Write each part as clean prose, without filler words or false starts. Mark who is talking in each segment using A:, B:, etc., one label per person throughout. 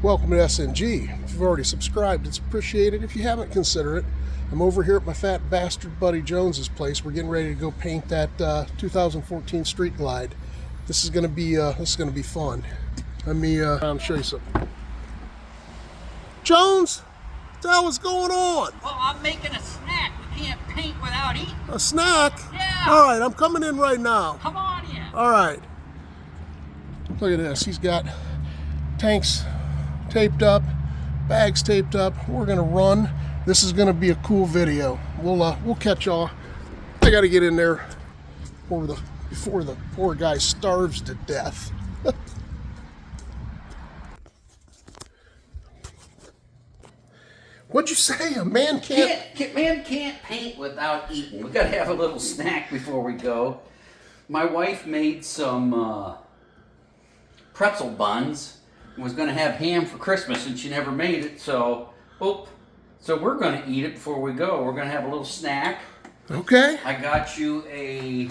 A: Welcome to SNG. If you've already subscribed, it's appreciated. If you haven't, consider it. I'm over here at my fat bastard buddy Jones's place. We're getting ready to go paint that 2014 Street Glide. This is gonna be fun. Let me show you something. Jones, what the hell is going on?
B: Well, I'm making a snack. We can't paint without eating.
A: A snack?
B: Yeah.
A: All right, I'm coming in right now.
B: Come on in.
A: All right. Look at this. He's got tanks taped up, bags taped up. We're gonna run. This is gonna be a cool video. We'll catch y'all. I gotta get in there before the poor guy starves to death. What'd you say? A man can't...
B: Man can't paint without eating. We gotta have a little snack before we go. My wife made some pretzel buns. Was gonna have ham for Christmas, and she never made it. So we're gonna eat it before we go. We're gonna have a little snack.
A: Okay.
B: I got you a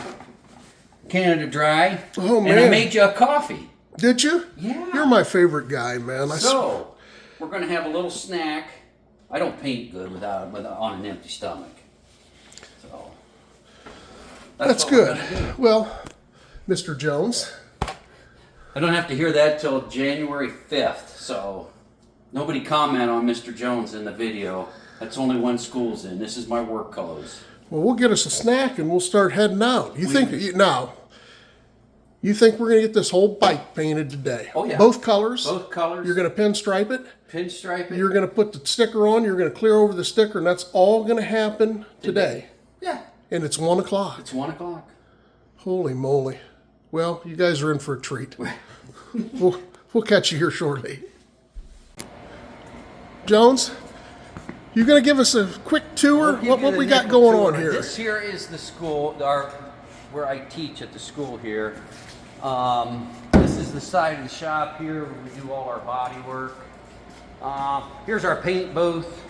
B: Canada Dry.
A: Oh man!
B: And I made you a coffee.
A: Did you?
B: Yeah.
A: You're my favorite guy, man.
B: So we're gonna have a little snack. I don't paint good on an empty stomach. So
A: that's good. Well, Mr. Jones.
B: I don't have to hear that till January 5th, so nobody comment on Mr. Jones in the video. That's only when school's in. This is my work clothes.
A: Well, we'll get us a snack and we'll start heading out. You think we're going to get this whole bike painted today?
B: Oh, yeah.
A: Both colors?
B: Both colors.
A: You're going to pinstripe it?
B: Pinstripe it.
A: You're going to put the sticker on, you're going to clear over the sticker, and that's all going to happen today.
B: Yeah.
A: And it's 1 o'clock.
B: It's 1 o'clock.
A: Holy moly. Well, you guys are in for a treat. We'll catch you here shortly. Jones, you going to give us a quick tour? What we got going on here?
B: This here is the school, where I teach at the school here. This is the side of the shop here where we do all our body work. Here's our paint booth.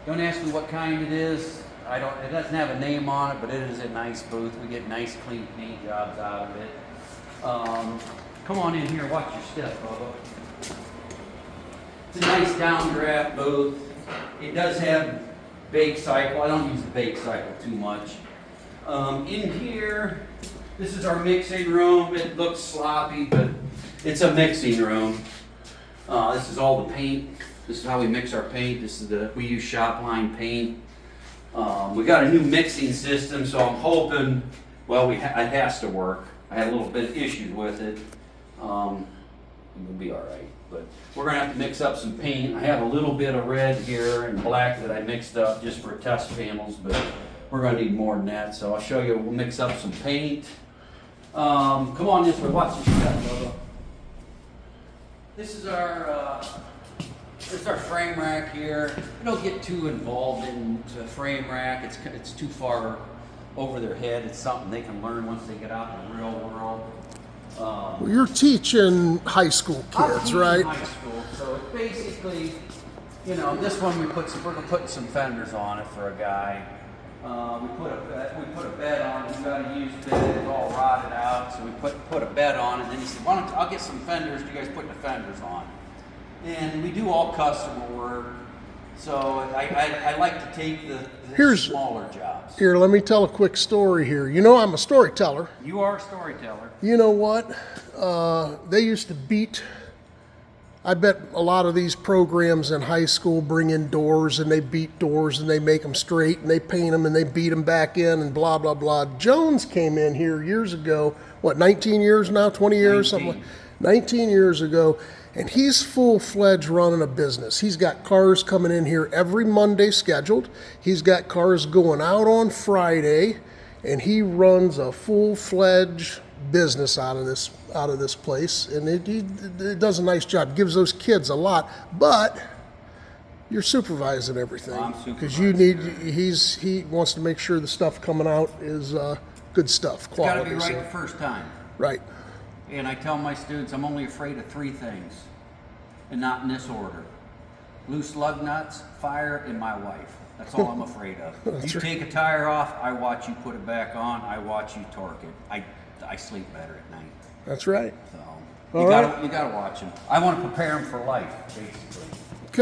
B: Don't ask me what kind it is. It doesn't have a name on it, but it is a nice booth. We get nice clean paint jobs out of it. Come on in here, watch your step, Bubba. It's a nice downdraft booth. It does have bake cycle. I don't use the bake cycle too much. In here, this is our mixing room. It looks sloppy, but it's a mixing room. This is all the paint. This is how we mix our paint. We use shop line paint. We got a new mixing system, so I'm hoping, it has to work. I had a little bit of issues with it. We'll be all right, but we're gonna have to mix up some paint. I have a little bit of red here and black that I mixed up just for test panels, but we're gonna need more than that. So I'll show you. We'll mix up some paint. Come on this way. Watch this step, Bubba. This is our frame rack here. We don't get too involved into the frame rack. It's too far over their head. It's something they can learn once they get out in the real world.
A: Well, you're teaching high school kids, right?
B: High school. So it's basically, this one we're gonna put some fenders on it for a guy. We put a bed on it. We got a used bed. It's all rotted out. So we put a bed on it. And then he said, I'll get some fenders. You guys put the fenders on. And we do all customer work. So I like to take the smaller jobs.
A: Here, let me tell a quick story here. I'm a storyteller.
B: You are a storyteller.
A: You know what? They used to beat, I bet a lot of these programs in high school bring in doors and they beat doors and they make them straight and they paint them and they beat them back in and blah, blah, blah. Jones came in here years ago, 19 years now, 20 years? 19 years ago. And he's full-fledged running a business. He's got cars coming in here every Monday scheduled. He's got cars going out on Friday, and he runs a full-fledged business out of this place. And he does a nice job. Gives those kids a lot, but you're supervising everything.
B: I'm
A: because
B: supervising.
A: He wants to make sure the stuff coming out is good stuff, quality.
B: It's got to be right the first time.
A: Right.
B: And I tell my students I'm only afraid of 3 things, and not in this order: loose lug nuts, fire, and my wife. That's all I'm afraid of. You take a tire off, I watch you put it back on. I watch you torque it. I sleep better at night.
A: That's right.
B: So
A: All
B: You gotta watch them. I want to prepare them for life, basically.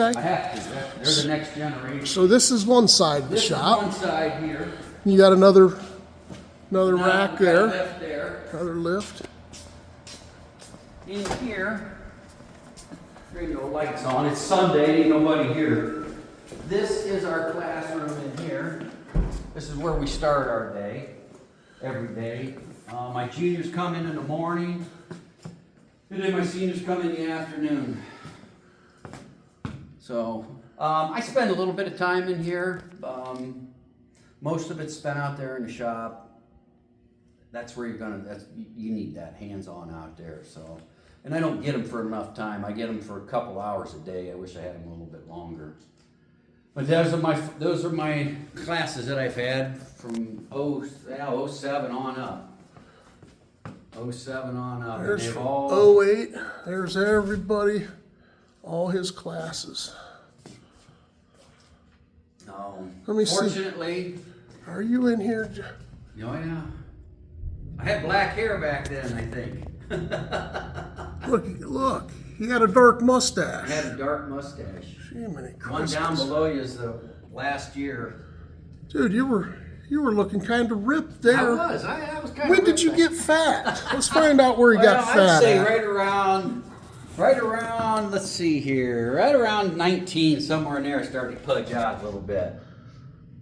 B: I
A: Okay.
B: have to. They're the next generation.
A: So this is one side of the
B: This
A: shop.
B: is one side here.
A: You got another
B: Now,
A: rack
B: we got a
A: there.
B: lift there.
A: Another lift.
B: In here, there ain't no lights on. It's Sunday, ain't nobody here. This is our classroom in here. This is where we start our day, every day. My juniors come in the morning, and then my seniors come in the afternoon. So, I spend a little bit of time in here. Most of it's spent out there in the shop. That's where you need that hands-on out there, so. And I don't get them for enough time. I get them for a couple hours a day. I wish I had them a little bit longer. But those are my classes that I've had from 07 on up. 07 on up.
A: There's
B: And they've
A: from
B: all,
A: 08. There's everybody, all his classes. Let me see.
B: fortunately,
A: Are you in here?
B: oh yeah. I had black hair back then, I think.
A: Look, he had a dark
B: I
A: mustache.
B: had a dark mustache.
A: Jiminy
B: One
A: Christmas.
B: down below you is the last year.
A: Dude, you were looking kind of ripped there.
B: I was kind of.
A: When did you get fat? Let's find out where he got
B: I'd
A: fat
B: say
A: at.
B: right around, let's see here, right around 19, somewhere in there, I started to pudge out a little bit.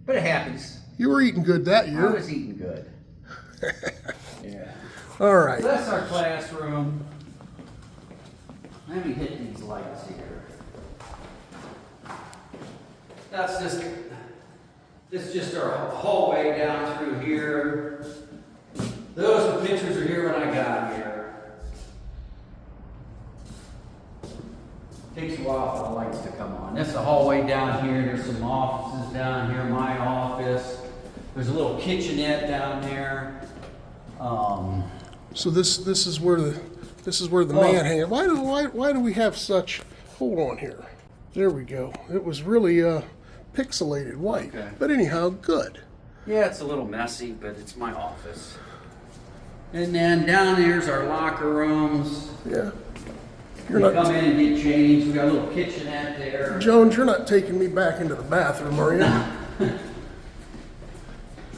B: But it happens.
A: You were eating good that
B: I
A: year.
B: was eating good. Yeah.
A: All right.
B: So that's our classroom. Let me hit these lights here. This is just our hallway down through here. Those pictures are here when I got here. Takes a while for the lights to come on. This is the hallway down here. There's some offices down here. My office. There's a little kitchenette down there.
A: So this is where the man hangs. Why do we have such? Hold on here. There we go. It was really pixelated white.
B: Okay.
A: But anyhow, good.
B: Yeah, it's a little messy, but it's my office. And then down here's our locker rooms.
A: Yeah.
B: We
A: You're
B: come
A: not,
B: in and get changed. We got a little kitchenette there.
A: Jones. You're not taking me back into the bathroom, are you?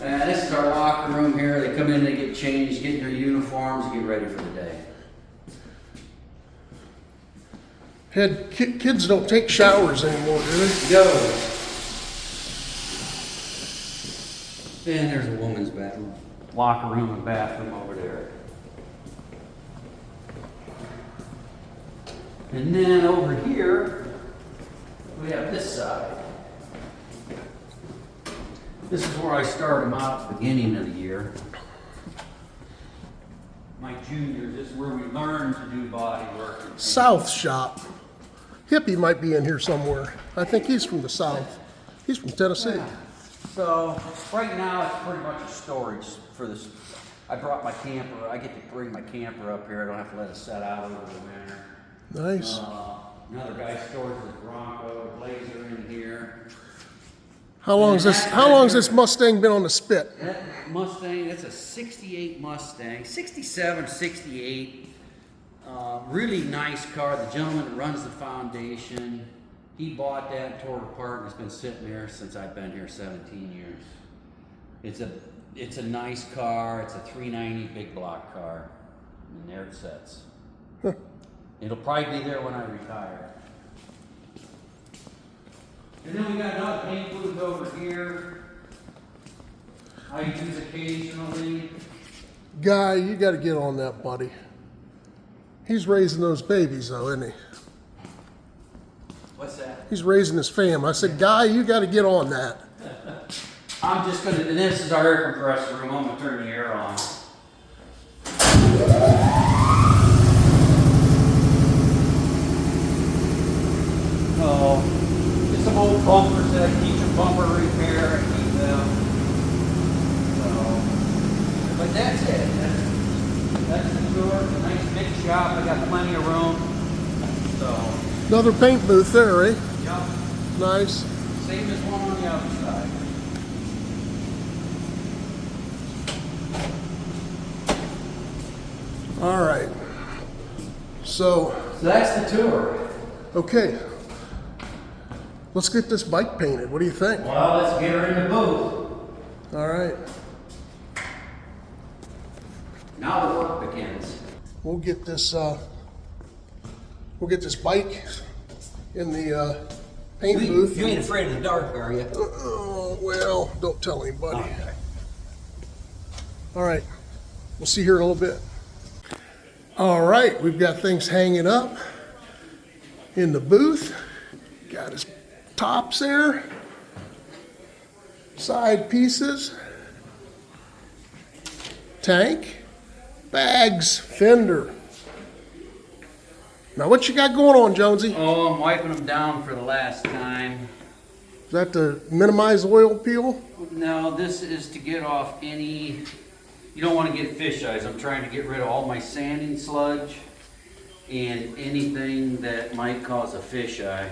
B: And this is our locker room here. They come in, they get changed, get in their uniforms, get ready for the day.
A: Kids don't take showers anymore, do they?
B: Go. And there's a woman's bathroom, locker room and bathroom over there. And then over here, we have this side. This is where I start them out at the beginning of the year. My juniors, this is where we learn to do body work.
A: South shop. Hippie might be in here somewhere. I think he's from the South. He's from Tennessee.
B: Yeah. So right now it's pretty much a storage for this. I brought my camper. I get to bring my camper up here. I don't have to let it set out over the winter.
A: Nice.
B: Another guy stores his Bronco, Blazer in here.
A: How long has this Mustang been on the spit?
B: That Mustang, that's a 68 Mustang, 67, 68. Really nice car. The gentleman that runs the foundation, he bought that and tore it apart, and it's been sitting there since I've been here 17 years. It's a nice car. It's a 390 big block car, and there it sits. It'll probably be there when I retire. And then we got another paint booth over here. I use occasionally.
A: Guy, you got to get on that, buddy. He's raising those babies, though, isn't he?
B: What's that?
A: He's raising his fam. I said, Guy, you got to get on that.
B: I'm just gonna, and this is our air compressor room. I'm gonna turn the air on. So, just some old bumpers that I teach a bumper repair. I keep them. So, but that's it. That's the tour. It's a nice big shop. I got plenty of room. So,
A: Another paint booth there, eh?
B: yeah,
A: Nice.
B: same as one on the other side.
A: All right. So
B: that's the tour.
A: okay, let's get this bike painted. What do you think?
B: Well, let's get her in the booth.
A: All right,
B: Now the work begins.
A: we'll get this bike in the paint booth.
B: You ain't afraid of the dark, are you?
A: Well, don't tell anybody.
B: Okay.
A: All right, we'll see here in a little bit. All right, we've got things hanging up in the booth. Got his tops there, side pieces, tank, bags, fender. Now what you got going on, Jonsey?
B: Oh, I'm wiping them down for the last time.
A: Is that to minimize oil peel?
B: No, this is to get off any, you don't want to get fish eyes. I'm trying to get rid of all my sanding sludge and anything that might cause a fish eye.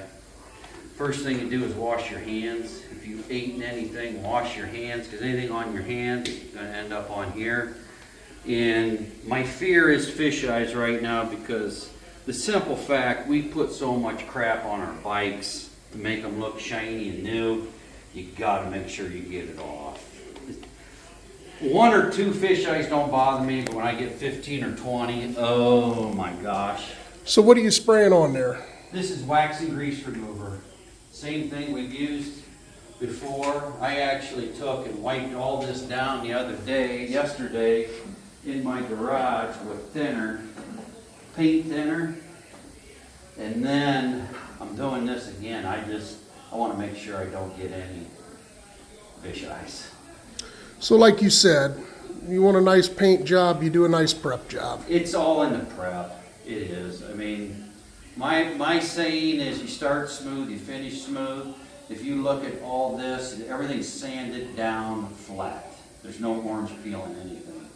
B: First thing you do is wash your hands. If you've eaten anything, wash your hands, because anything on your hands is going to end up on here. And my fear is fish eyes right now, because the simple fact, we put so much crap on our bikes to make them look shiny and new. You got to make sure you get it off. 1 or 2 fish eyes don't bother me, but when I get 15 or 20, oh my gosh.
A: So what are you spraying on there?
B: This is wax and grease remover. Same thing we've used before. I actually took and wiped all this down the other day, yesterday, in my garage with thinner, paint thinner. And then I'm doing this again. I want to make sure I don't get any fish eyes.
A: So like you said, you want a nice paint job, you do a nice prep job.
B: It's all in the prep. It is. I mean, my saying is, you start smooth, you finish smooth. If you look at all this, everything's sanded down flat. There's no orange peel in anything.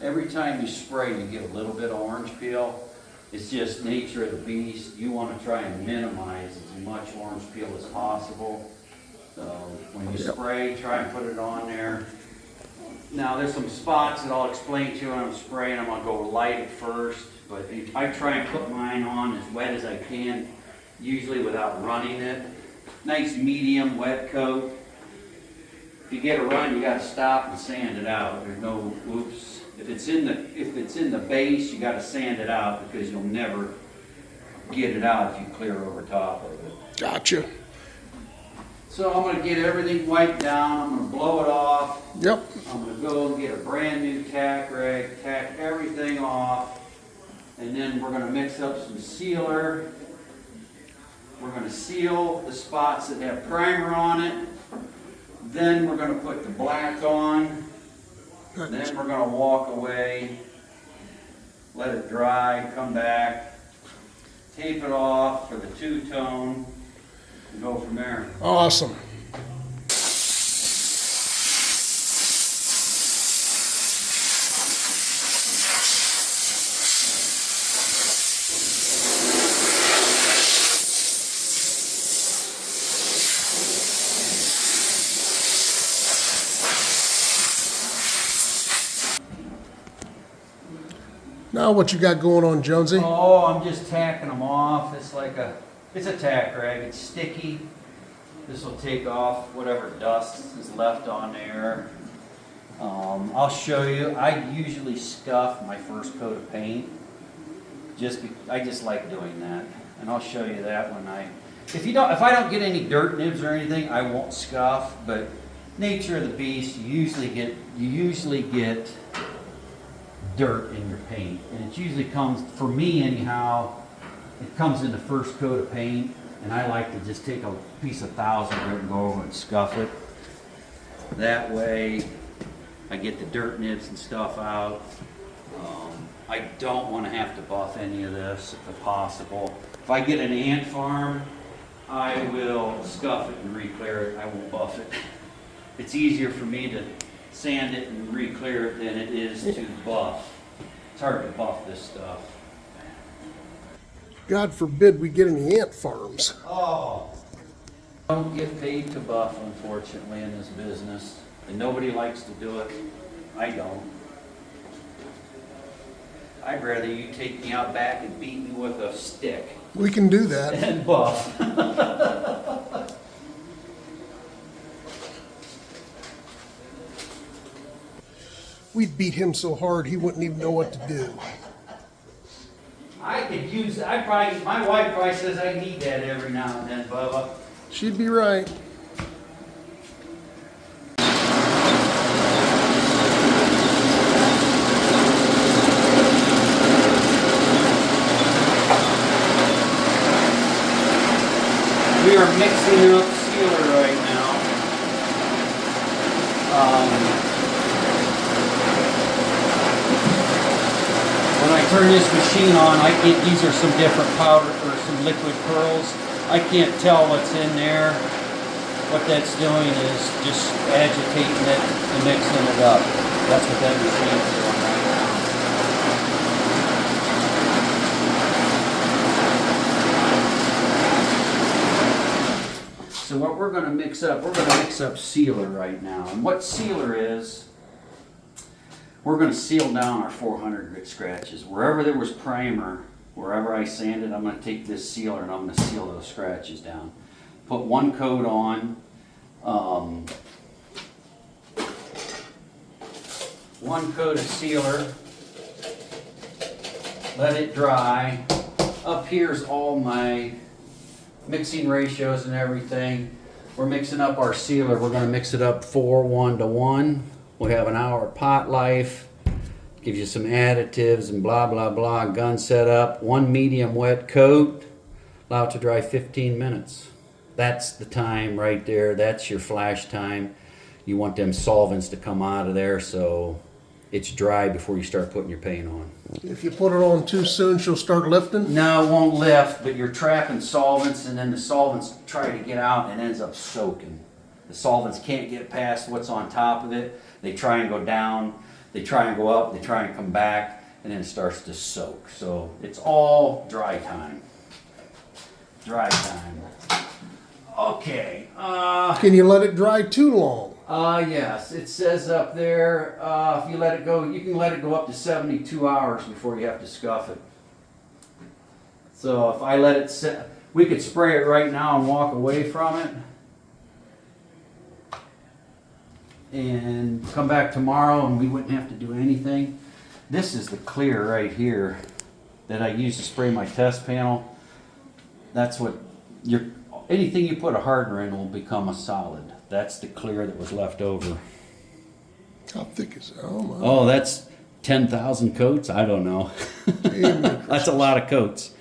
B: Every time you spray, you get a little bit of orange peel. It's just nature of the beast. You want to try and minimize as much orange peel as possible. So when you spray, try and put it on there. Now there's some spots that I'll explain to you when I'm spraying. I'm going to go light at first, but I try and put mine on as wet as I can, usually without running it. Nice medium wet coat. If you get a run, you got to stop and sand it out. There's no oops. If it's in the base, you got to sand it out, because you'll never get it out if you clear over top of it.
A: Gotcha.
B: So I'm going to get everything wiped down. I'm going to blow it off.
A: Yep.
B: I'm going to go and get a brand new tack rag, tack everything off, and then we're going to mix up some sealer. We're going to seal the spots that have primer on it. Then we're going to put the black on. Then we're going to walk away, let it dry, come back, tape it off for the two-tone, and go from there.
A: Awesome. Now what you got going on, Jonsey?
B: Oh, I'm just tacking them off. It's a tack rag. It's sticky. This will take off whatever dust is left on there. I'll show you. I usually scuff my first coat of paint. I just like doing that, and I'll show you that when if I don't get any dirt nibs or anything, I won't scuff. But nature of the beast, you usually get dirt in your paint, and it usually comes, for me anyhow, it comes in the first coat of paint, and I like to just take a piece of 1000 grit and go over and scuff it. That way I get the dirt nibs and stuff out. I don't want to have to buff any of this if possible. If I get an ant farm, I will scuff it and re-clear it. I won't buff it. It's easier for me to sand it and re-clear it than it is to buff. It's hard to buff this stuff.
A: God forbid we get any ant farms.
B: Oh. I don't get paid to buff, unfortunately, in this business. And nobody likes to do it. I don't. I'd rather you take me out back and beat me with a stick
A: We can do that.
B: and buff.
A: We'd beat him so hard he wouldn't even know what to do.
B: I could use, my wife probably says I need that every now and then, Bubba.
A: She'd be right.
B: We are mixing up sealer right now. When I turn this machine on, these are some different powder or some liquid pearls. I can't tell what's in there. What that's doing is just agitating it and mixing it up. That's what that machine's doing right now. So what we're going to mix up sealer right now. And what sealer is, we're going to seal down our 400 grit scratches. Wherever there was primer, wherever I sanded, I'm going to take this sealer and I'm going to seal those scratches down. Put one coat on, one coat of sealer, let it dry. Up here's all my mixing ratios and everything. We're mixing up our sealer. We're going to mix it up 4:1:1. We have an hour pot life. Gives you some additives and blah, blah, blah. Gun setup. One medium wet coat. Allow it to dry 15 minutes. That's the time right there. That's your flash time. You want them solvents to come out of there so it's dry before you start putting your paint on.
A: If you put it on too soon, she'll start lifting.
B: No, it won't lift, but you're trapping solvents, and then the solvents try to get out and ends up soaking. The solvents can't get past what's on top of it. They try and go down, they try and go up, they try and come back, and then it starts to soak. So it's all dry time. Dry time. Okay.
A: Can you let it dry too long?
B: Yes. It says up there, if you let it go, you can let it go up to 72 hours before you have to scuff it. So if I let it sit, we could spray it right now and walk away from it. And come back tomorrow and we wouldn't have to do anything. This is the clear right here that I use to spray my test panel. That's what anything you put a hardener in will become a solid. That's the clear that was left over.
A: How thick is it? Oh my.
B: Oh, that's 10,000 coats? I don't know. That's a lot of coats.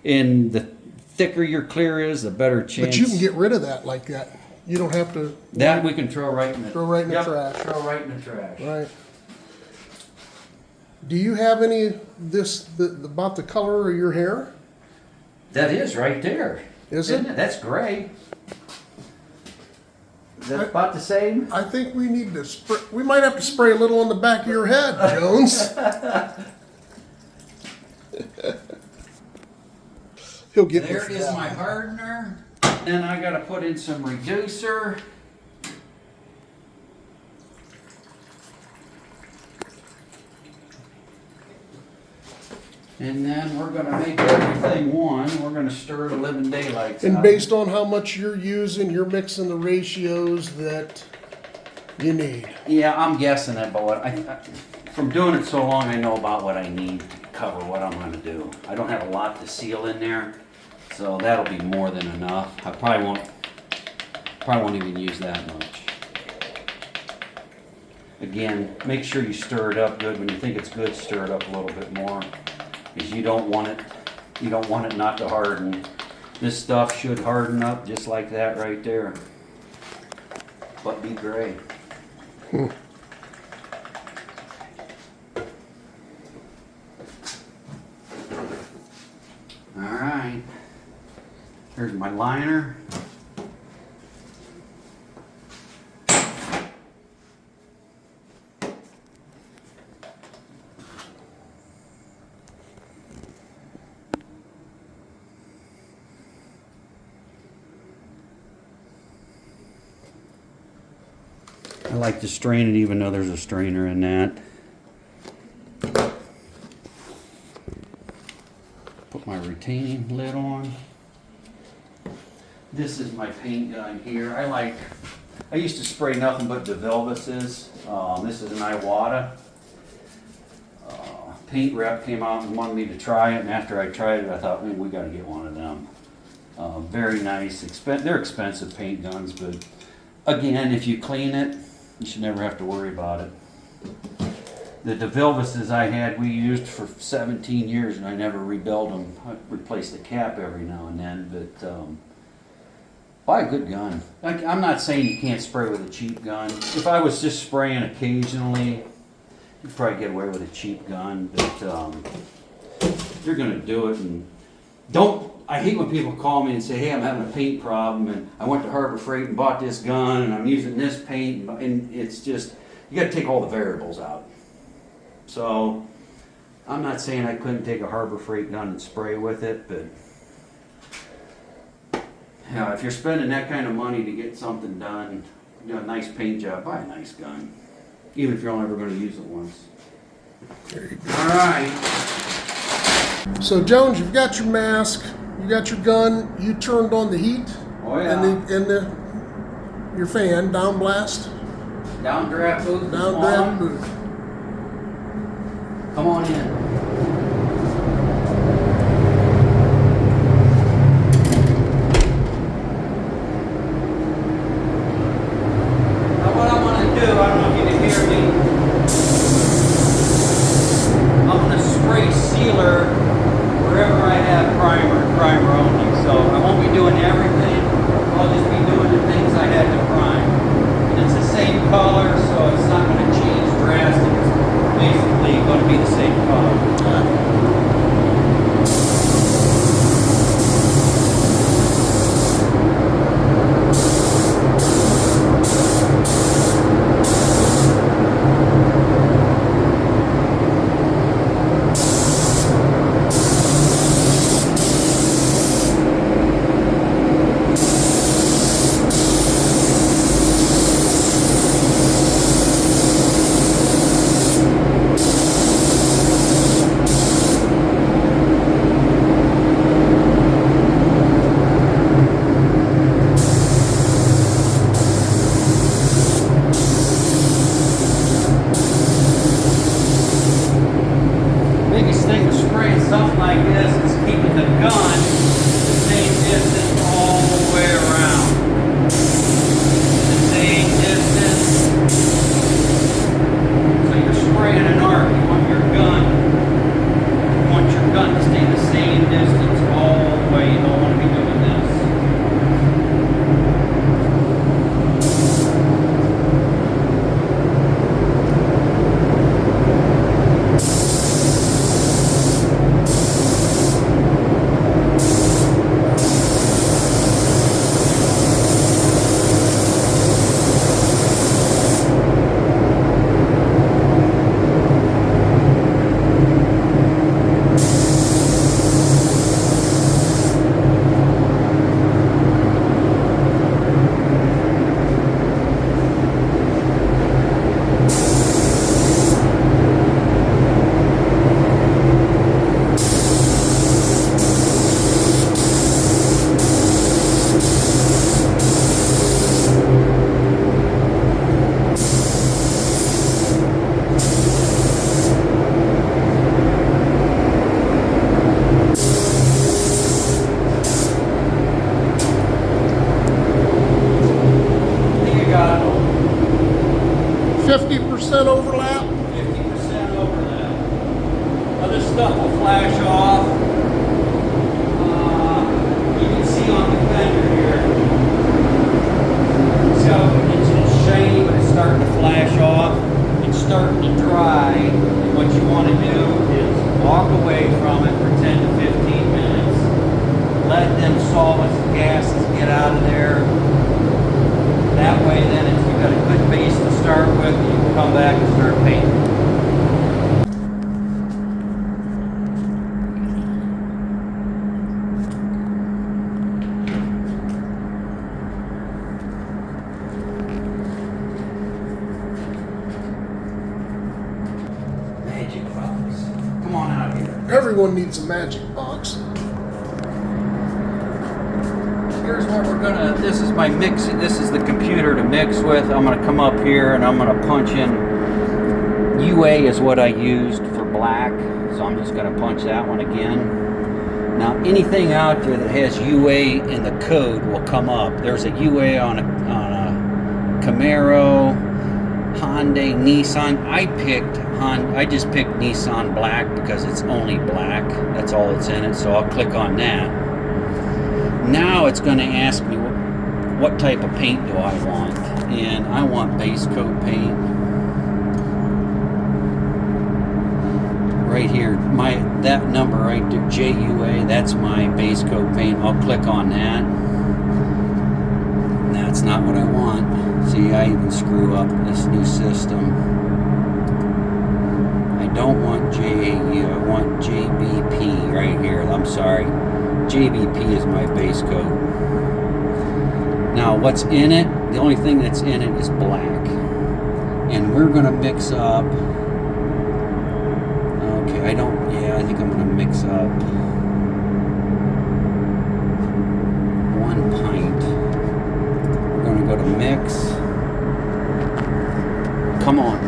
B: And the thicker your clear is, the better chance.
A: But you can get rid of that like that. You don't have to.
B: That we can throw right in the
A: Throw right in the trash.
B: Throw right in the trash.
A: Right. Do you have any about the color of your hair?
B: That is right there.
A: Isn't
B: it? That's gray. Is that about the same?
A: I think we need to spray. We might have to spray a little on the back of your head, Jones. He'll get
B: There is my hardener. Then I got to put in some reducer. And then we're going to make everything one. We're going to stir the living daylights
A: And
B: out.
A: based on how much you're using, you're mixing the ratios that you need.
B: Yeah, I'm guessing it, but from doing it so long, I know about what I need to cover what I'm going to do. I don't have a lot to seal in there, so that'll be more than enough. I probably won't even use that much. Again, make sure you stir it up good. When you think it's good, stir it up a little bit more, because you don't want it not to harden. This stuff should harden up just like that right there, but be gray. All right, here's my liner. I like to strain it even though there's a strainer in that. retaining lid on. This is my paint gun here. I used to spray nothing but DeVilbises. This is an Iwata. Paint rep came out and wanted me to try it, and after I tried it, I thought, we got to get one of them. Very nice. They're expensive paint guns, but again, if you clean it, you should never have to worry about it. The DeVilbises I had, we used for 17 years, and I never rebuilt them. I replaced the cap every now and then, but buy a good gun. I'm not saying you can't spray with a cheap gun. If I was just spraying occasionally, you'd probably get away with a cheap gun, but if you're gonna do it, and I hate when people call me and say, hey, I'm having a paint problem, and I went to Harbor Freight and bought this gun, and I'm using this paint, and it's just, you gotta take all the variables out. So, I'm not saying I couldn't take a Harbor Freight gun and spray with it, but yeah, if you're spending that kind of money to get something done, a nice paint job, buy a nice gun. Even if you're only ever going to use it once. All right.
A: So Jones, you've got your mask, you got your gun, you turned on the heat.
B: Oh yeah.
A: And your fan, down blast.
B: Downdraft booth.
A: Downdraft booth.
B: Come on in. I don't know if you can hear me. I'm going to spray sealer wherever I have primer only. So I won't be doing everything. I'll just be doing the things I had to prime. And it's the same color, so it's not going to change drastically. It's basically going to be the same color. Something like this is keeping the gun the same distance all the way around. The same distance. So you're spraying an arc. You want your gun to stay the same distance all the way. You don't want to be doing this.
A: Overlap.
B: 50% overlap. Other stuff will flash off. You can see on the fender here. See how it's shiny, but it's starting to flash off. It's starting to dry. And what you want to do is walk away from it for 10 to 15 minutes. Let them solvents and gases get out of there. That way, then, if you've got a good base to start with, you can come back and start painting. Magic box. Come on out here.
A: Everyone needs a magic box.
B: This is my mixing, this is the computer to mix with. I'm gonna come up here and I'm gonna punch in, UA is what I used for black. So I'm just gonna punch that one again. Now anything out there that has UA in the code will come up. There's a UA on a Camaro, Hyundai, Nissan. I just picked Nissan black because it's only black. That's all that's in it. So I'll click on that. Now it's going to ask me what type of paint do I want, and I want base coat paint. Right here, that number right there, JUA, that's my base coat paint. I'll click on that. That's not what I want. See, I even screw up this new system. I don't want JAU, I want JBP right here. I'm sorry. JBP is my base coat. Now, what's in it? The only thing that's in it is black. And we're going to mix up. Okay, I think I'm going to mix up 1 pint. We're going to go to mix. Come on.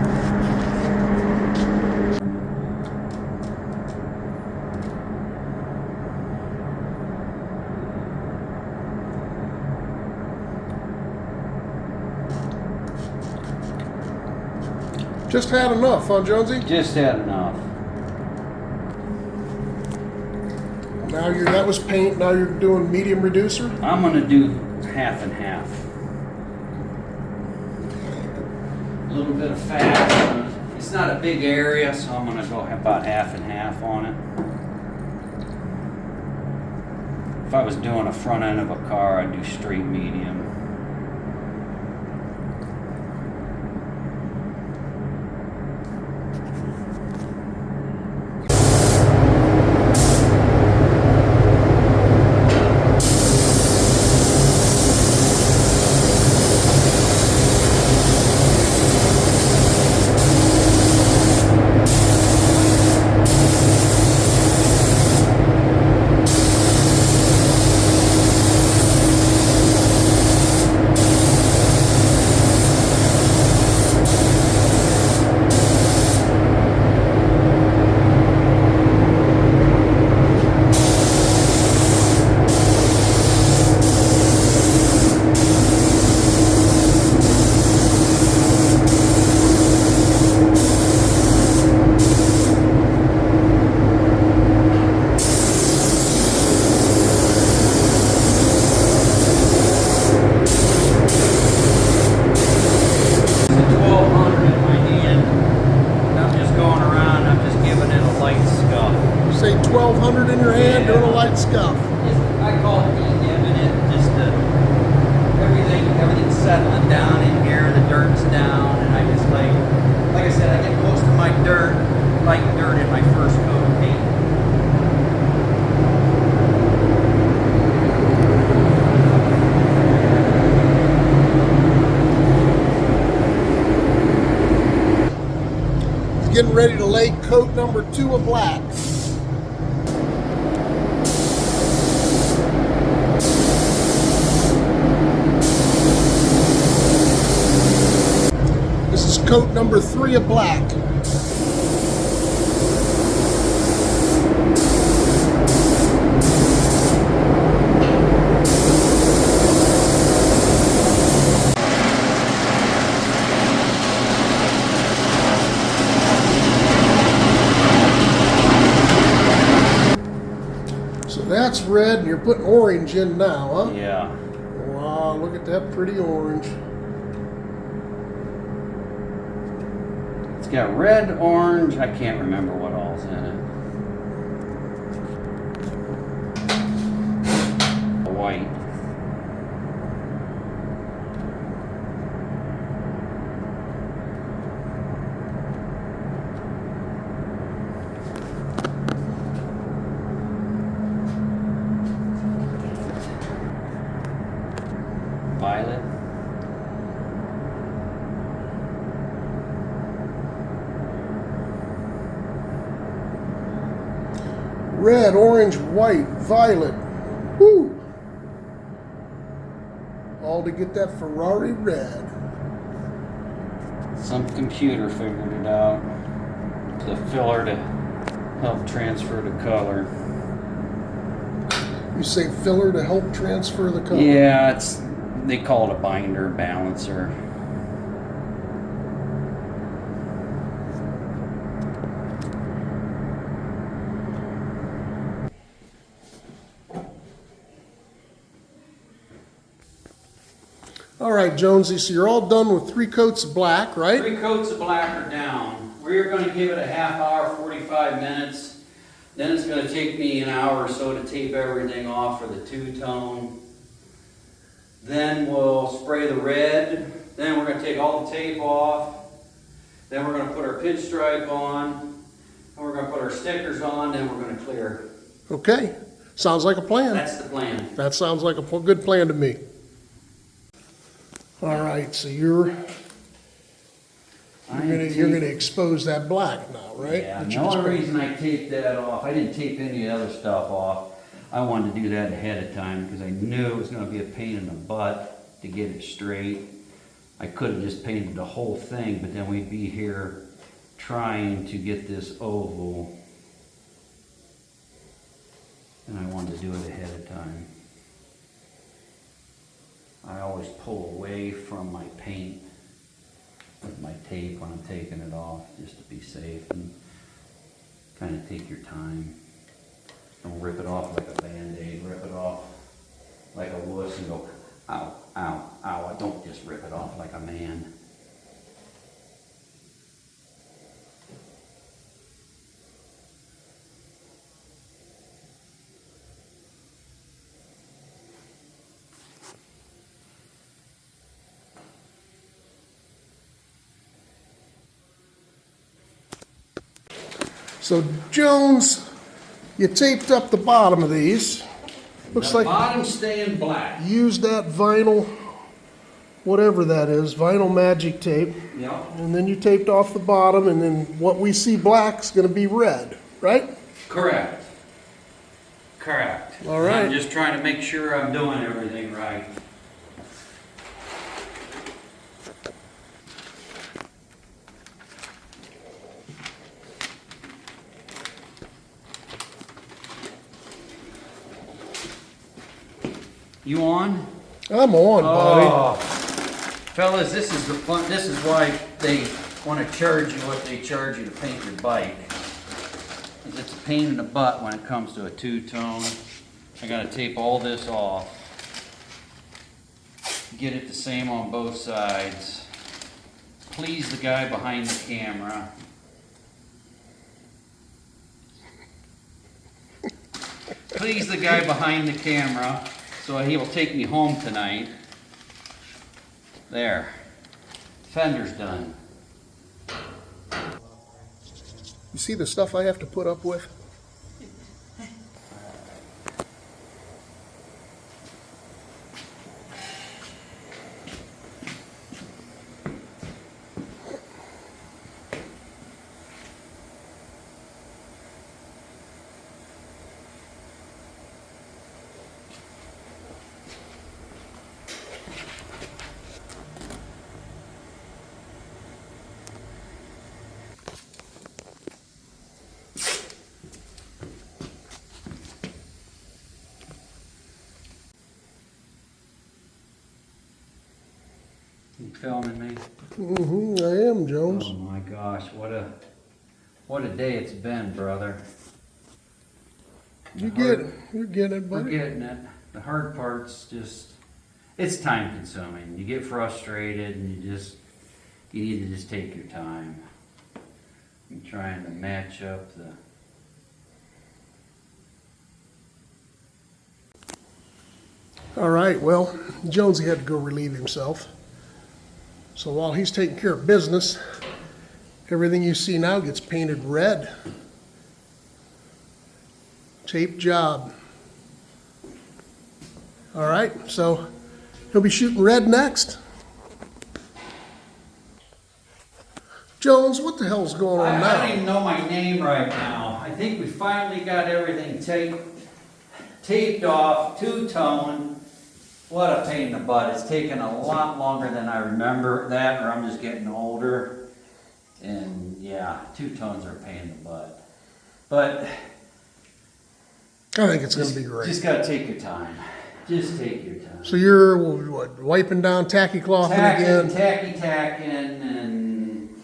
A: Just had enough, huh, Jonsey?
B: Just had enough.
A: Now that was paint. Now you're doing medium reducer.
B: I'm going to do half and half. A little bit of fat. It's not a big area, so I'm going to go about half and half on it. If I was doing a front end of a car, I'd do straight medium.
A: Say 1200 in your hand, doing a light scuff.
B: I call it de-dimming it, just everything's settling down in here, the dirt's down, and I just like I said, I get most of my light dirt in my first coat of paint.
A: Getting ready to lay coat number 2 of black. This is coat number 3 of black. That's red, and you're putting orange in now, huh?
B: Yeah.
A: Wow, look at that pretty orange.
B: It's got red, orange, I can't remember what all's in it. White. Violet.
A: Red, orange, white, violet. Woo! to get that Ferrari red.
B: Some computer figured it out. The filler to help transfer the color.
A: You say filler to help transfer the color?
B: Yeah, they call it a binder balancer.
A: All right, Jonsey, so you're all done with 3 coats of black, right?
B: 3 coats of black are down. We're going to give it a half hour, 45 minutes. Then it's going to take me an hour or so to tape everything off for the two-tone. Then we'll spray the red. Then we're going to take all the tape off. Then we're going to put our pinstripe on. Then we're going to put our stickers on. Then we're going to clear.
A: Okay, sounds like a plan.
B: That's the plan.
A: That sounds like a good plan to me. All right, so you're gonna expose that black now, right?
B: Yeah,
A: That
B: the
A: you just
B: only
A: put-
B: reason I taped that off, I didn't tape any other stuff off. I wanted to do that ahead of time because I knew it was going to be a pain in the butt to get it straight. I could have just painted the whole thing, but then we'd be here trying to get this oval. And I wanted to do it ahead of time. I always pull away from my paint with my tape when I'm taking it off, just to be safe and kind of take your time. Don't rip it off like a Band-Aid, rip it off like a wuss and go, ow, ow, ow. Don't just rip it off like a man.
A: So Jones, you taped up the bottom of these. Looks
B: The
A: like
B: bottom's staying black.
A: you used that vinyl, whatever that is, vinyl magic tape.
B: Yep.
A: And then you taped off the bottom, and then what we see black is gonna be red, right?
B: Correct. Correct.
A: All right.
B: I'm just trying to make sure I'm doing everything right. You on?
A: I'm on, buddy.
B: Oh, fellas, this is the fun. This is why they want to charge you what they charge you to paint your bike. 'Cause it's a pain in the butt when it comes to a two-tone. I gotta tape all this off. Get it the same on both sides. Please the guy behind the camera. Please the guy behind the camera. So he will take me home tonight. There. Fender's done.
A: You see the stuff I have to put up with?
B: You filming me?
A: Mm-hmm, I am, Jones.
B: Oh my gosh, what a day it's been, brother.
A: You're getting it,
B: We're
A: buddy.
B: getting it. The hard part's just, it's time consuming. You get frustrated and you need to just take your time. I'm trying to match up the
A: All right, well, Jonesy had to go relieve himself. So while he's taking care of business, everything you see now gets painted red. Tape job. All right, so he'll be shooting red next. Jones, what the hell's going on
B: I
A: now?
B: don't even know my name right now. I think we finally got everything taped off, two-tone. What a pain in the butt. It's taken a lot longer than I remember that, or I'm just getting older. And yeah, 2 tons are a pain in the butt. But
A: I think it's going to be great.
B: Just gotta take your time. Just take your time.
A: So you're what, wiping down tacky clothing again?
B: Tacking, and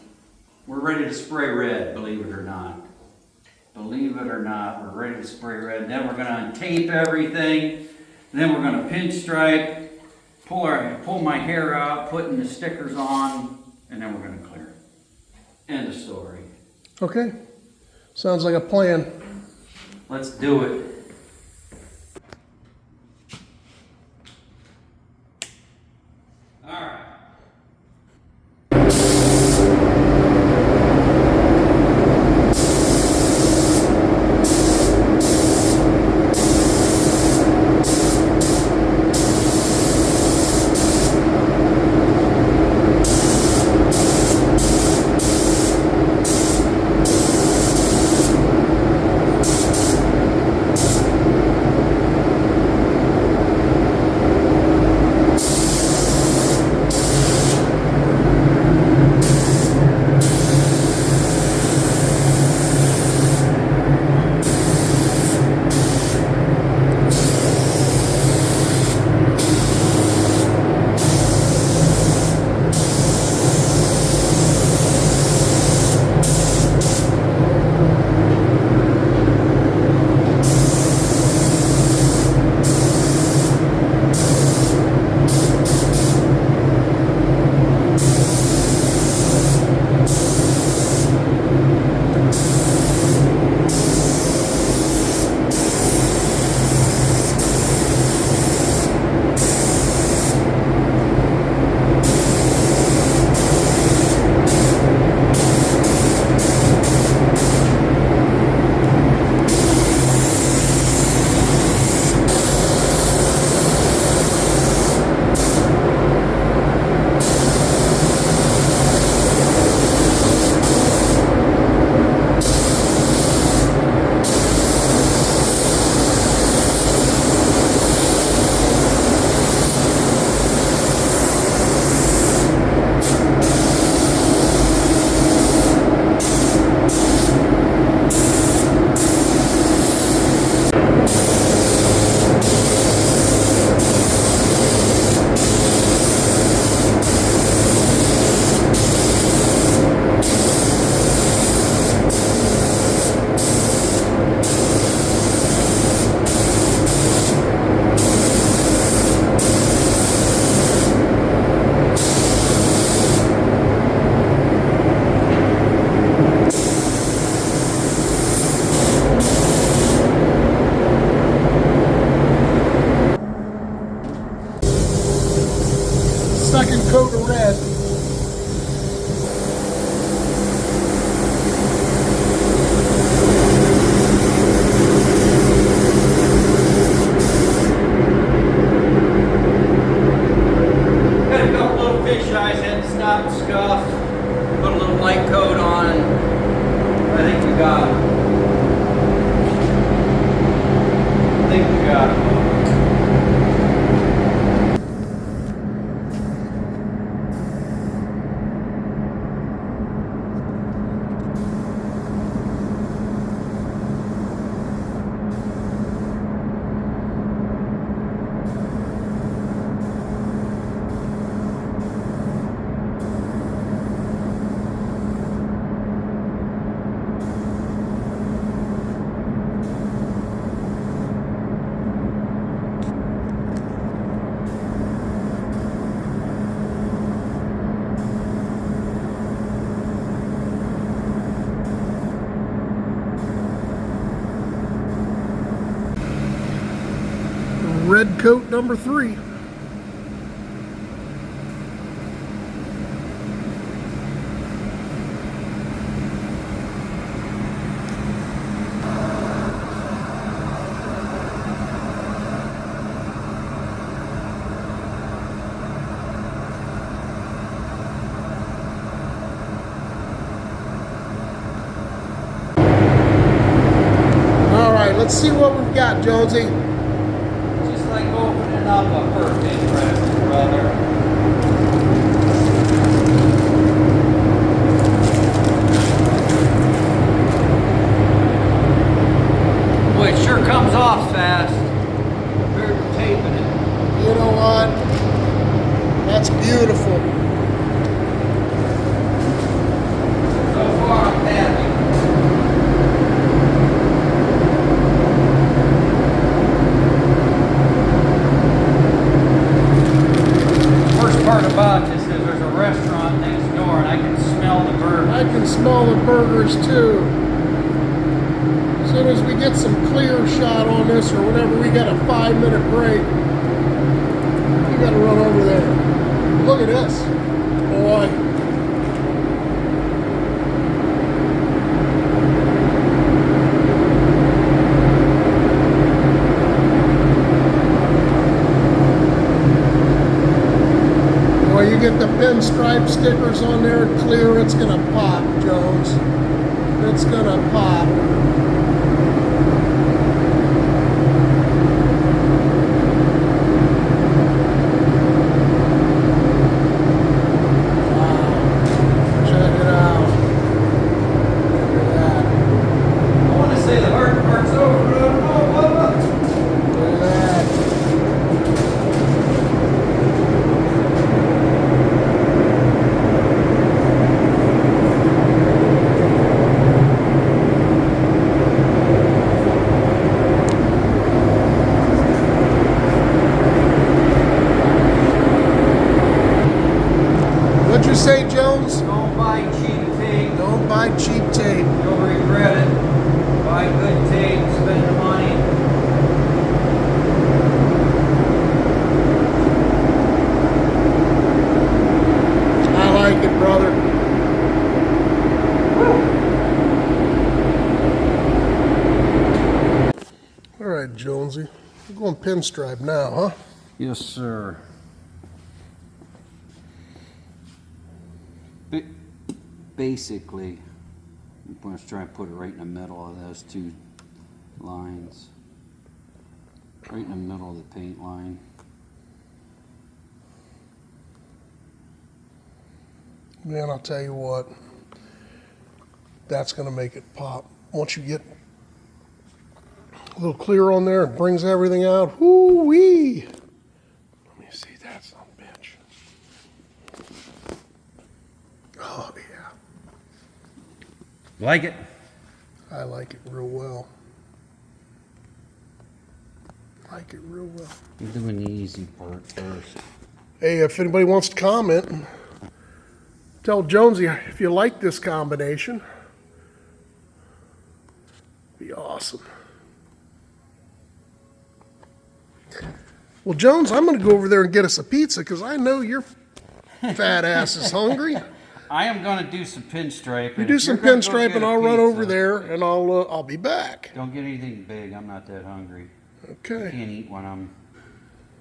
B: we're ready to spray red, believe it or not. Believe it or not, we're ready to spray red. Then we're gonna tape everything. Then we're gonna pinch stripe, pull my hair out, putting the stickers on, and then we're gonna clear it. End of story.
A: Okay. Sounds like a plan.
B: Let's do it. All right.
A: Second coat of red.
B: Got a couple little fish eyes in, stop and scuff. Put a little light coat on. I think we got it. I think we got it.
A: Red coat number 3. All right, let's see what we've got, Jonsey.
B: Just like opening up a birthday present. weather. Boy, it sure comes off fast. We're taping it.
A: You know what? That's beautiful.
B: So far, I'm happy. Worst part about this is there's a restaurant next door and I can smell the burgers.
A: I can smell the burgers too. As soon as we get some clear shot on this, or whenever we get a 5-minute break, we gotta run over there. Look at this. Boy. Boy, you get the pinstripe stickers on there clear, it's gonna pop, Jones. It's gonna pop. What'd you say, Jones?
B: Don't buy cheap tape.
A: Don't buy cheap tape.
B: You'll regret it. Buy good tape, spend the money.
A: I like it, brother. All right, Jonesy. We're going pinstripe now, huh?
B: Yes, sir. Basically, I'm going to try and put it right in the middle of those two lines. Right in the middle of the paint line.
A: Man, I'll tell you what. That's going to make it pop. Once you get a little clear on there, it brings everything out. Whoo-wee! Let me see that son of a bitch. Oh, yeah.
B: Like it?
A: I like it real well. Like it real well.
B: You're doing the easy part first.
A: Hey, if anybody wants to comment, tell Jonesy if you like this combination. Be awesome. Well, Jones, I'm going to go over there and get us a pizza because I know your fat ass is hungry.
B: I am going to do some pinstripe.
A: You do some pinstripe and I'll run over there and I'll be back.
B: Don't get anything big. I'm not that hungry.
A: Okay.
B: I can't eat when I'm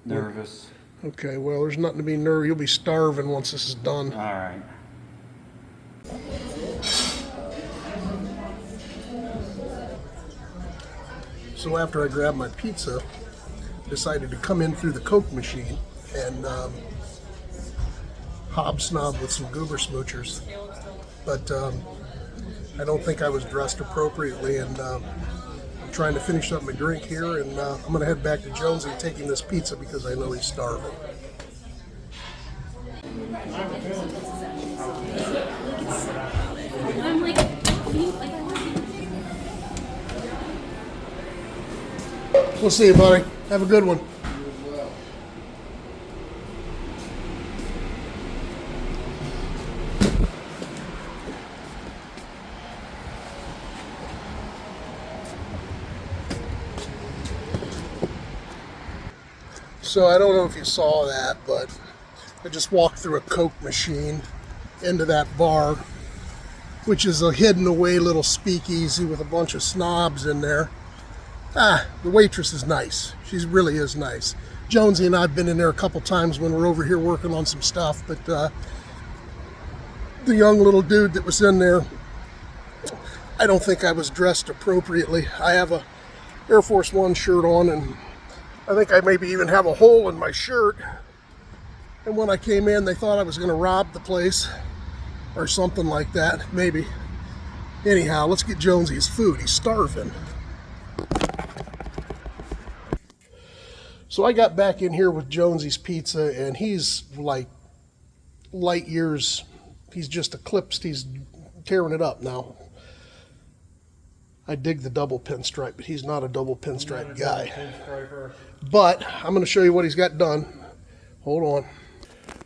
B: nervous.
A: Okay, well, there's nothing to be nervous. You'll be starving once this is done.
B: All right.
A: So after I grabbed my pizza, decided to come in through the Coke machine and hobsnob with some goober smoochers. But I don't think I was dressed appropriately, and I'm trying to finish up my drink here, and I'm going to head back to Jonsey taking this pizza because I know he's starving.
C: I'm like,
A: We'll see you, buddy. Have a good one. So I don't know if you saw that, but I just walked through a Coke machine into that bar, which is a hidden away little speakeasy with a bunch of snobs in there. The waitress is nice. She really is nice. Jonsey and I have been in there a couple times when we're over here working on some stuff, but the young little dude that was in there, I don't think I was dressed appropriately. I have a Air Force One shirt on, and I think I maybe even have a hole in my shirt. And when I came in, they thought I was going to rob the place or something like that, maybe. Anyhow, let's get Jonsey his food. He's starving. So I got back in here with Jonsey's Pizza, and he's like light years. He's just eclipsed. He's tearing it up now. I dig the double pinstripe, but he's not a double pinstripe guy. But I'm going to show you what he's got done. Hold on.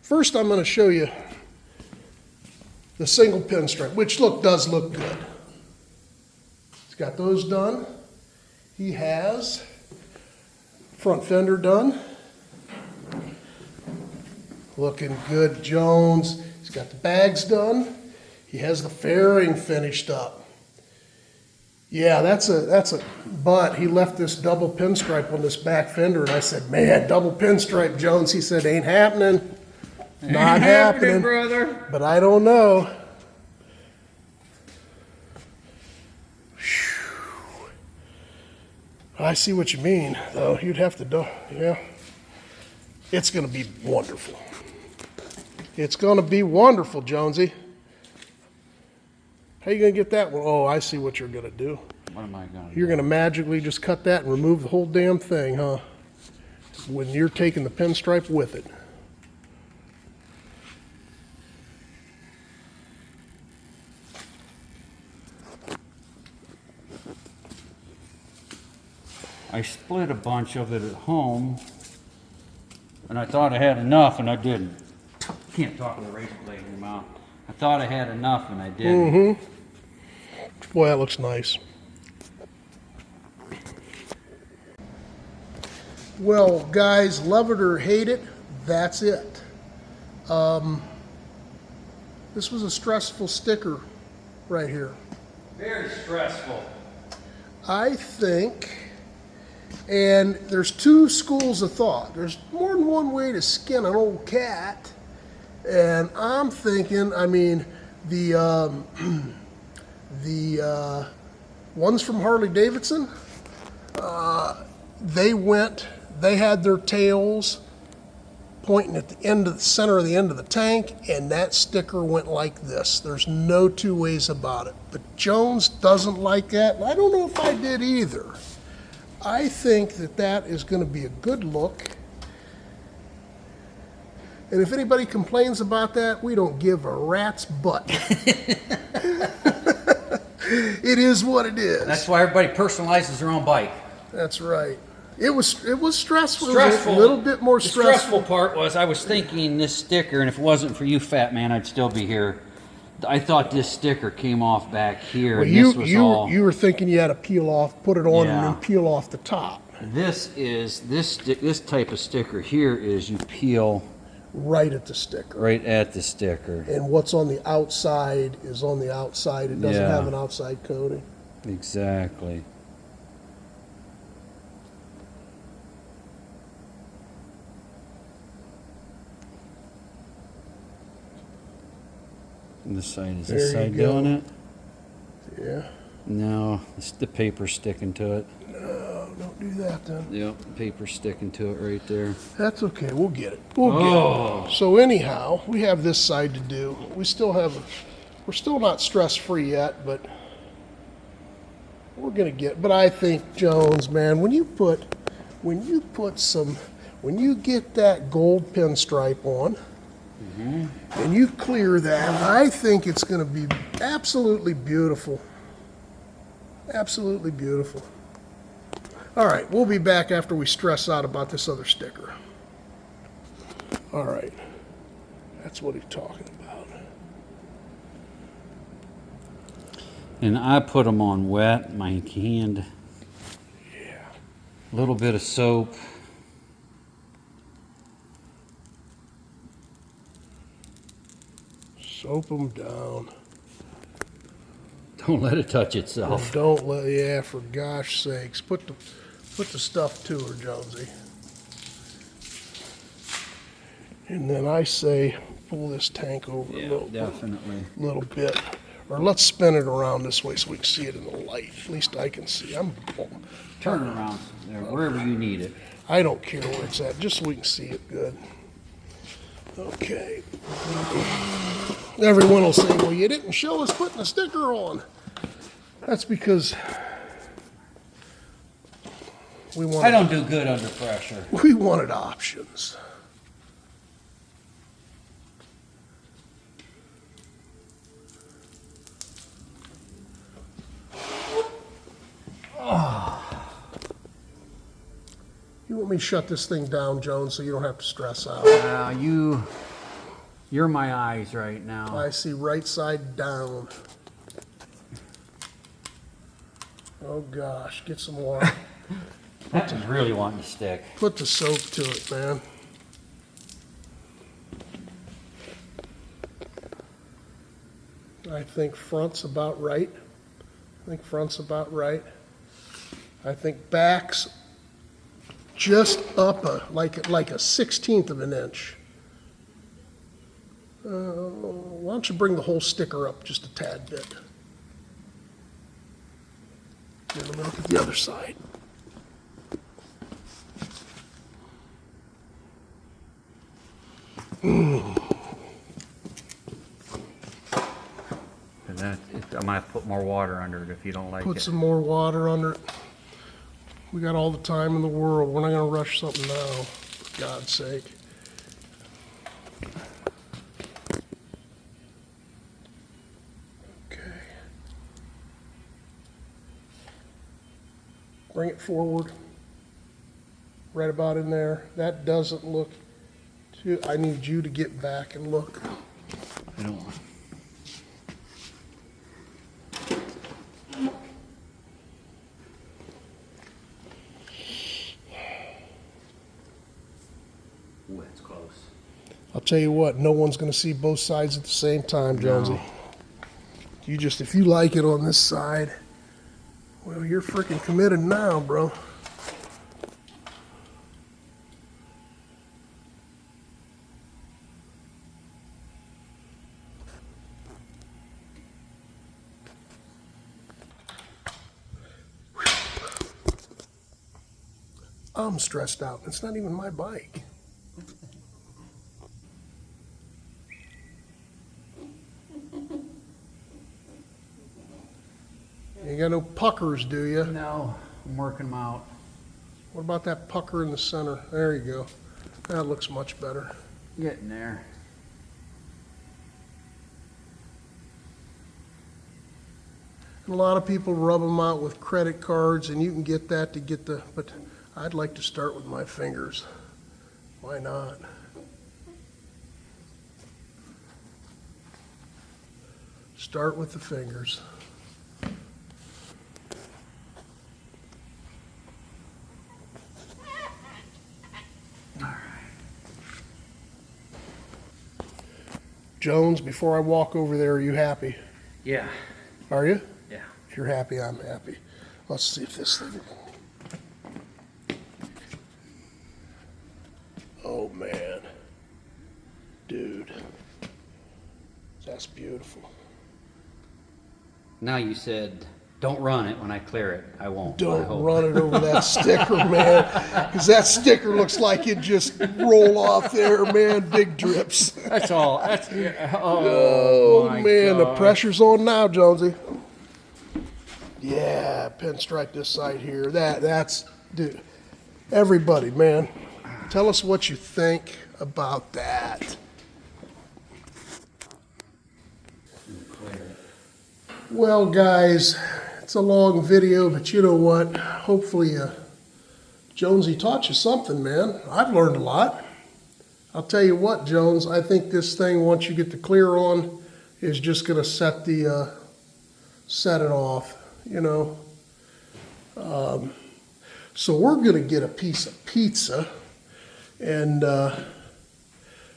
A: First, I'm going to show you the single pinstripe, which does look good. He's got those done. He has front fender done. Looking good, Jones. He's got the bags done. He has the fairing finished up. Yeah, but he left this double pinstripe on this back fender, and I said, man, double pinstripe, Jones. He said, ain't happening. Not happening,
B: brother.
A: But I don't know. Whew. I see what you mean, though. You'd have to do, yeah. It's going to be wonderful. It's going to be wonderful, Jonsey. How you going to get that one? Oh, I see what you're going to do.
B: What am I going to do?
A: You're going to magically just cut that and remove the whole damn thing, huh? When you're taking the pinstripe with it.
B: I split a bunch of it at home, and I thought I had enough, and I didn't. Can't talk with a razor blade in your mouth. I thought I had enough, and I didn't.
A: Mm-hmm. Boy, that looks nice. Well, guys, love it or hate it, that's it. This was a stressful sticker right here.
B: Very stressful.
A: I think, and there's two schools of thought. There's more than one way to skin an old cat. And I'm thinking, I mean, the ones from Harley Davidson, they had their tails pointing at the center of the end of the tank, and that sticker went like this. There's no two ways about it. But Jones doesn't like that, and I don't know if I did either. I think that is going to be a good look. And if anybody complains about that, we don't give a rat's butt. It is what it is.
B: That's why everybody personalizes their own bike.
A: That's right. It was stressful.
B: Stressful.
A: It was a little bit more
B: The
A: stressful.
B: stressful part was I was thinking this sticker, and if it wasn't for you, fat man, I'd still be here. I thought this sticker came off back here,
A: Well,
B: and this was all.
A: you were thinking you had to peel off, put it on,
B: Yeah.
A: and then peel off the top.
B: This type of sticker here is you peel
A: Right at the sticker.
B: right at the sticker.
A: And what's on the outside is on the outside. It doesn't
B: Yeah.
A: have an outside coating.
B: Exactly. And this side, is this
A: There you
B: side
A: go.
B: doing it?
A: Yeah.
B: No, it's the paper sticking to it.
A: No, don't do that then.
B: Yep, paper sticking to it right there.
A: That's okay. We'll get it. We'll
B: Oh.
A: get it. So anyhow, we have this side to do. We're still not stress free yet, but we're gonna get. But I think, Jones, man, when you get that gold pinstripe on, and you clear that, I think it's gonna be absolutely beautiful. Absolutely beautiful. All right, we'll be back after we stress out about this other sticker. All right, that's what he's talking about.
B: And I put them on wet, my hand.
A: Yeah.
B: A little bit of soap.
A: Soap them down.
B: Don't let it touch itself.
A: Don't let, yeah, for gosh sakes. Put the stuff to her, Jonsey. And then I say, pull this tank over
B: Yeah,
A: a
B: definitely.
A: little bit. Or let's spin it around this way so we can see it in the light. At least I can see.
B: Turn it around there, wherever you need it.
A: I don't care where it's at, just so we can see it good. Okay. Everyone will say, well, you didn't show us putting a sticker on. That's because we
B: I
A: wanted,
B: don't do good under pressure.
A: we wanted options. You want me to shut this thing down, Jones, so you don't have to stress out?
B: You're my eyes right now.
A: I see right side down. Oh gosh, get some water.
B: That was really wanting to stick.
A: Put the soap to it, man. I think front's about right. I think front's about right. I think back's just up like a 1/16 of an inch. Why don't you bring the whole sticker up just a tad bit? Here, let me look at the other side.
B: I might put more water under it if you don't like
A: Put
B: it.
A: some more water under it. We got all the time in the world. We're not gonna rush something now, for God's sake. Okay. Bring it forward. Right about in there. That doesn't look too, I need you to get back and look.
B: I don't want. Ooh, that's close.
A: I'll tell you what, no one's gonna see both sides at the same time, Jonesy.
B: No.
A: You just, if you like it on this side, well, you're freaking committed now, bro. I'm stressed out. It's not even my bike. You got no puckers, do you?
B: No, I'm working them out.
A: What about that pucker in the center? There you go. That looks much better.
B: Getting there.
A: And a lot of people rub them out with credit cards, and you can get that to get the, but I'd like to start with my fingers. Why not? Start with the fingers. Jones, before I walk over there, are you happy?
B: Yeah.
A: Are you?
B: Yeah.
A: If you're happy, I'm happy. Let's see if this thing. Oh man. Dude. That's beautiful.
B: Now you said, don't run it when I clear it. I won't. I
A: Don't
B: hope.
A: run it over that sticker, man. Because that sticker looks like it just roll off there, man. Big drips.
B: That's all. That's
A: Oh,
B: my
A: man, the
B: God.
A: pressure's on now, Jonesy. Yeah, pinstripe this side here. That's, dude. Everybody, man, tell us what you think about that. Well, guys, it's a long video, but you know what? Hopefully, Jonesy taught you something, man. I've learned a lot. I'll tell you what, Jones, I think this thing, once you get the clear on, is just going to set it off, you know. So we're going to get a piece of pizza, and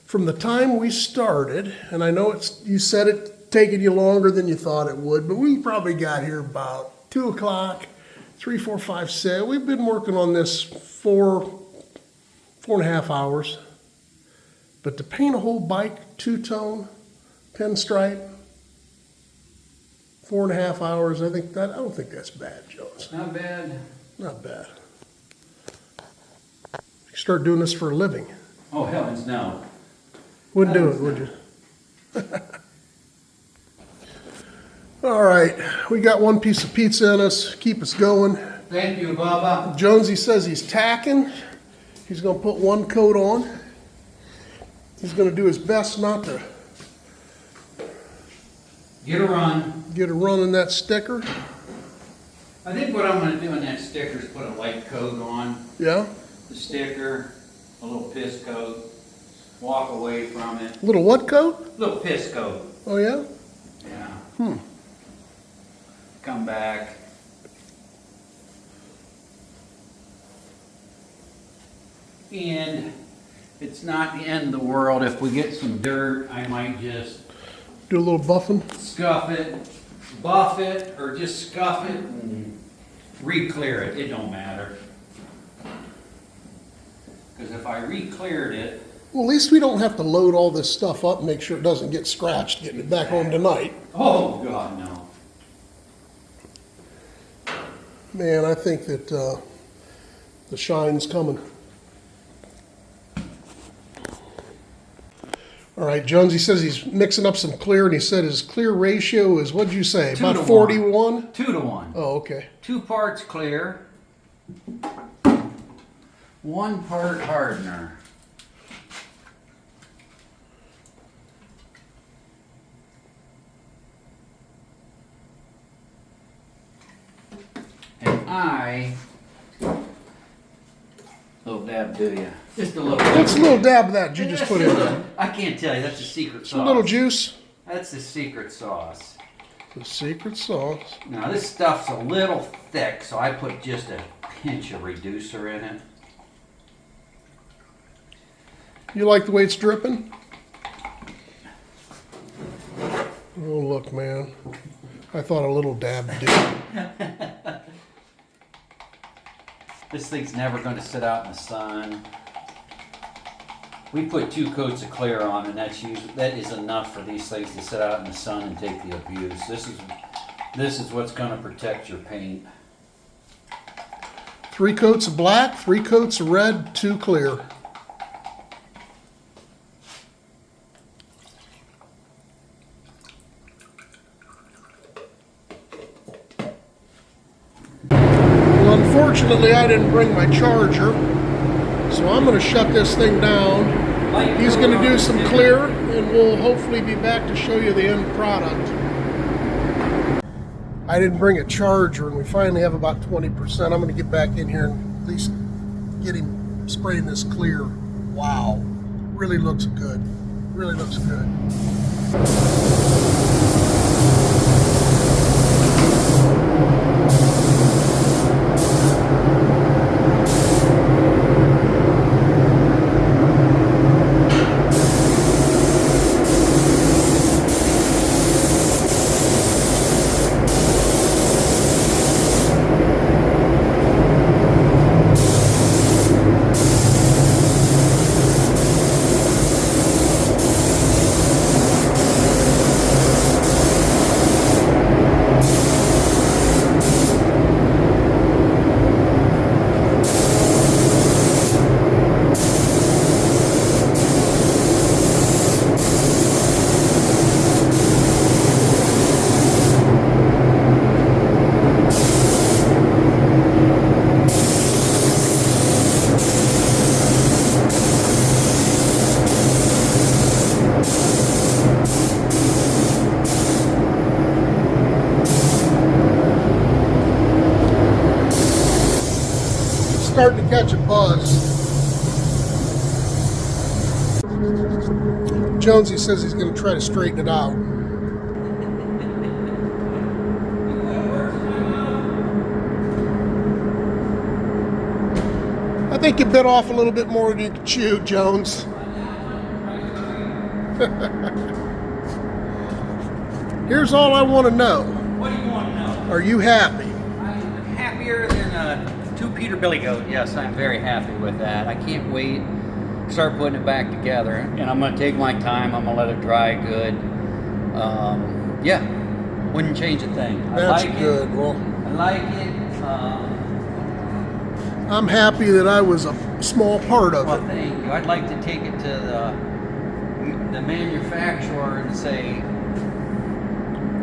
A: from the time we started, and I know you said it taking you longer than you thought it would, but we probably got here about 2 o'clock, 3, 4, 5, 6. We've been working on this 4.5 hours. But to paint a whole bike, two-tone, pinstripe, 4.5 hours, I don't think that's bad, Jones.
B: Not bad.
A: Not bad. You start doing this for a living.
B: Oh, heavens no.
A: Wouldn't do it, would you? All right, we got one piece of pizza in us. Keep us going.
B: Thank you, Bubba.
A: Jonsey says he's tacking. He's going to put one coat on. He's going to do his best not to
B: Get a run.
A: get a run in that sticker.
B: I think what I'm going to do in that sticker is put a light coat on
A: Yeah?
B: the sticker, a little piss coat, walk away from it.
A: Little what coat?
B: Little piss coat.
A: Oh, yeah?
B: Yeah. Come back. And it's not the end of the world. If we get some dirt, I might just
A: Do a little buffing.
B: scuff it, buff it, or just scuff it and re-clear it. It don't matter. Because if I re-cleared it,
A: Well, at least we don't have to load all this stuff up and make sure it doesn't get scratched getting it back home tonight.
B: oh God, no.
A: Man, I think that the shine's coming. All right, Jonsey says he's mixing up some clear, and he said his clear ratio is, what'd you say,
B: 2 to
A: about
B: 1.
A: 41?
B: 2 to 1.
A: Oh, okay.
B: 2 parts clear, 1 part hardener. And little dab do ya? Just a little.
A: What's a little dab of that did you just put in there?
B: I can't tell you. That's the secret sauce.
A: Some little juice.
B: That's the secret sauce.
A: The secret sauce.
B: Now this stuff's a little thick, so I put just a pinch of reducer in it.
A: You like the way it's dripping? Oh, look, man. I thought a little dab did.
B: This thing's never going to sit out in the sun. We put 2 coats of clear on, and that is enough for these things to sit out in the sun and take the abuse. This is what's going to protect your paint.
A: 3 coats of black, 3 coats of red, 2 clear. Well, unfortunately, I didn't bring my charger, so I'm going to shut this thing down. He's going to do some clear, and we'll hopefully be back to show you the end product. I didn't bring a charger, and we finally have about 20%. I'm going to get back in here and at least get him spraying this clear. Wow, really looks good. Really looks good. Starting to catch a buzz. Jonsey says he's going to try to straighten it out. I think you bit off a little bit more than you could chew, Jones. Here's all I want to know.
B: What do you want to know?
A: Are you happy?
B: I'm happier than a 2 Peterbilly goat. Yes, I'm very happy with that. I can't wait to start putting it back together. And I'm going to take my time. I'm going to let it dry good. Yeah, wouldn't change a thing.
A: That's
B: I like
A: good.
B: It.
A: Well,
B: I like it.
A: I'm happy that I was a small part of
B: Well,
A: it.
B: thank you. I'd like to take it to the manufacturer and say,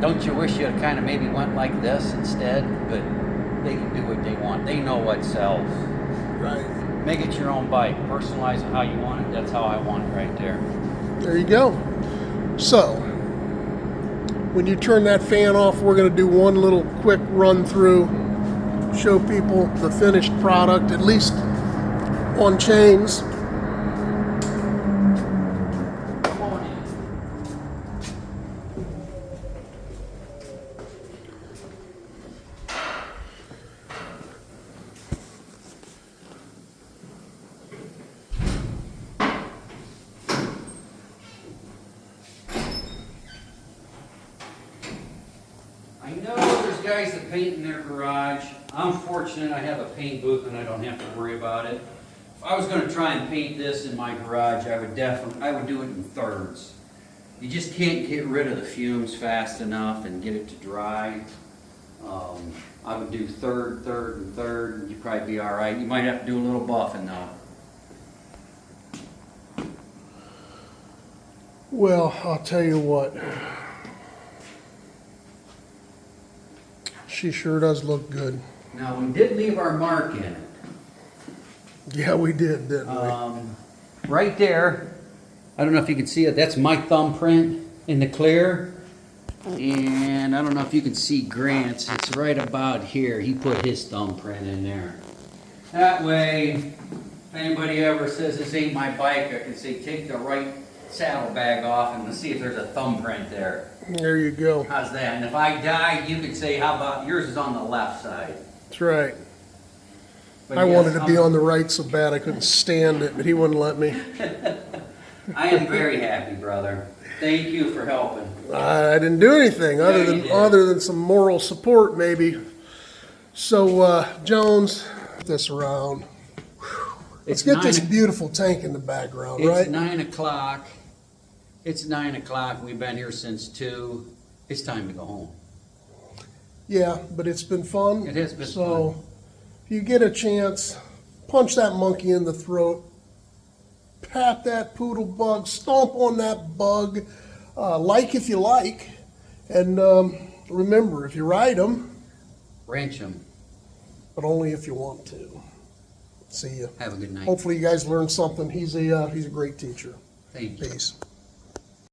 B: don't you wish you had kind of maybe went like this instead? But they can do what they want. They know what sells.
A: Right.
B: Make it your own bike. Personalize it how you want it. That's how I want it right there.
A: There you go. So, when you turn that fan off, we're going to do one little quick run through, show people the finished product, at least on chains.
B: Come on in. I know there's guys that paint in their garage. I'm fortunate I have a paint booth and I don't have to worry about it. If I was going to try and paint this in my garage, I would do it in thirds. You just can't get rid of the fumes fast enough and get it to dry. I would do third, and third, and you'd probably be all right. You might have to do a little buffing though.
A: Well, I'll tell you what. She sure does look good.
B: Now, we did leave our mark in it.
A: Yeah, we did, didn't we?
B: Right there, I don't know if you can see it, that's my thumbprint in the clear. And I don't know if you can see Grant's, it's right about here. He put his thumbprint in there. That way, if anybody ever says this ain't my bike, I can say take the right saddlebag off and see if there's a thumbprint there.
A: There you go.
B: How's that? And if I die, you could say, how about yours is on the left side.
A: That's right.
B: But
A: I
B: yes,
A: wanted to be on the right so bad I couldn't stand it, but he wouldn't let me.
B: I am very happy, brother. Thank you for helping.
A: I didn't do anything
B: Yeah, you did.
A: other than some moral support, maybe. So, Jones, put this around. Let's get this beautiful tank in the background,
B: It's
A: right?
B: 9 o'clock. It's 9 o'clock. We've been here since 2. It's time to go home.
A: Yeah, but it's been fun.
B: It has been
A: so,
B: fun.
A: if you get a chance, punch that monkey in the throat, pat that poodle bug, stomp on that bug, like if you like, and remember, if you ride them,
B: Ranch them.
A: but only if you want to. See ya.
B: Have a good night.
A: Hopefully you guys learned something. He's a great teacher.
B: Thank you.
A: Peace.